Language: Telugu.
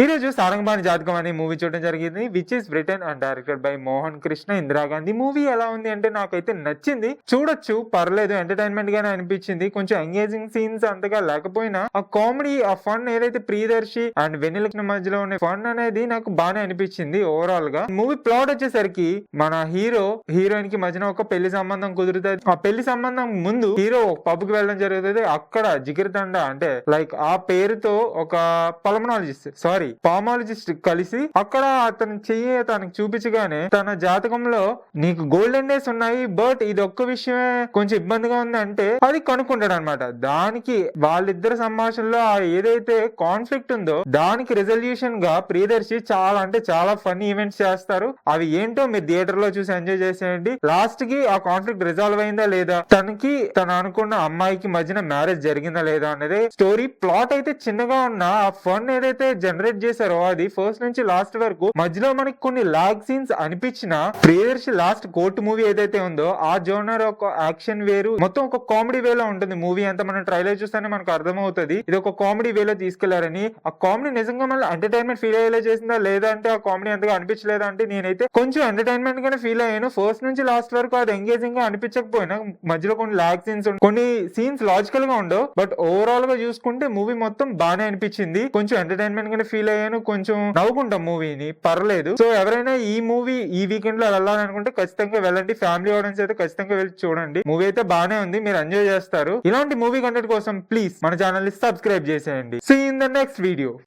ఈ రోజు సారంగపాణి జాతకం అనే మూవీ చూడడం జరిగింది, which is return and directed by Mohan Krishna Indira Gandhi. Movie ఎలా ఉంది అంటే నాకైతే నచ్చింది, చూడొచ్చు, పర్లేదు, ఎంటర్టైన్మెంట్ గానే అనిపించింది. కొంచెం ఎంగేజింగ్ సీన్స్ అంతగా లేకపోయినా ఆ కామెడీ, ఆ ఫన్ ఏదైతే ప్రియదర్శి అండ్ వెన్నెల మధ్యలో ఉన్న ఫన్ అనేది నాకు బాగానే అనిపించింది. ఓవరాల్ గా మూవీ ప్లాట్ వచ్చేసరికి మన హీరోయిన్ కి మధ్యన ఒక పెళ్లి సంబంధం కుదురుతుంది. ఆ పెళ్లి సంబంధం ముందు హీరో ఒక పబ్ కి వెళ్ళడం జరుగుతుంది. అక్కడ జిగిరితండ అంటే లైక్ ఆ పేరుతో ఒక పామాలజిస్ట్ కలిసి అక్కడ అతని చెయ్యి తనకి చూపించగానే తన జాతకంలో నీకు గోల్డెన్ డేస్ ఉన్నాయి, బట్ ఇది ఒక్క విషయమే కొంచెం ఇబ్బందిగా ఉంది అంటే అది కనుక్కుంటాడు అనమాట. దానికి వాళ్ళిద్దరి సంభాషణలో ఏదైతే కాన్ఫ్లిక్ట్ ఉందో దానికి రెజల్యూషన్ గా ప్రియదర్శి చాలా అంటే చాలా ఫన్నీ ఈవెంట్స్ చేస్తారు. అవి ఏంటో మీరు థియేటర్ లో చూసి ఎంజాయ్ చేసేయండి. లాస్ట్ కి ఆ కాన్ఫ్లిక్ట్ రిజాల్వ్ అయిందా లేదా, తను అనుకున్న అమ్మాయికి మధ్యన మ్యారేజ్ జరిగిందా లేదా అనేది స్టోరీ. ప్లాట్ అయితే చిన్నగా ఉన్న ఆ ఫన్ ఏదైతే జనరేట్ చేశారో అది ఫస్ట్ నుంచి లాస్ట్ వరకు మధ్యలో మనకి కొన్ని లాగ్ సీన్స్ అనిపించిన ప్రియదర్శి లాస్ట్ కోర్టు మూవీ ఏదైతే ఉందో ఆ జోనర్ ఒక యాక్షన్ వేరు, మొత్తం ఒక కామెడీ వేలో ఉంటుంది మూవీ అంతా. మనం ట్రైలర్ చూస్తేనే మనకు అర్థమవుతుంది ఇది ఒక కామెడీ వేలో తీసుకెళ్లారని. ఆ కామెడీ నిజంగా మళ్ళీ ఎంటర్టైన్మెంట్ ఫీల్ అయ్యేలా చేసిందా లేదా అంటే ఆ కామెడీ అంతగా అనిపించలేదా అంటే నేనైతే కొంచెం ఎంటర్టైన్మెంట్ గానే ఫీల్ అయ్యాను. ఫస్ట్ నుంచి లాస్ట్ వరకు అది ఎంగేజింగ్ గా అనిపించకపోయినా మధ్యలో కొన్ని లాగ్ సీన్స్, కొన్ని సీన్స్ లాజికల్ గా ఉండవు, బట్ ఓవరాల్ గా చూసుకుంటే మూవీ మొత్తం బాగానే అనిపించింది. కొంచెం ఎంటర్టైన్మెంట్ గానే ఫీల్ అయ్యాను, కొంచెం నవ్వుకుంటాం మూవీని, పర్లేదు. సో ఎవరైనా ఈ మూవీ ఈ వీకెండ్ లో వెళ్ళాలనుకుంటే ఖచ్చితంగా వెళ్ళండి. ఫ్యామిలీ ఆడియన్స్ అయితే ఖచ్చితంగా వెళ్ళి చూడండి. మూవీ అయితే బాగానే ఉంది, మీరు ఎంజాయ్ చేస్తారు. ఇలాంటి మూవీ కంటెంట్ కోసం ప్లీజ్ మన ఛానల్ ని సబ్స్క్రైబ్ చేసేయండి. See in the next video.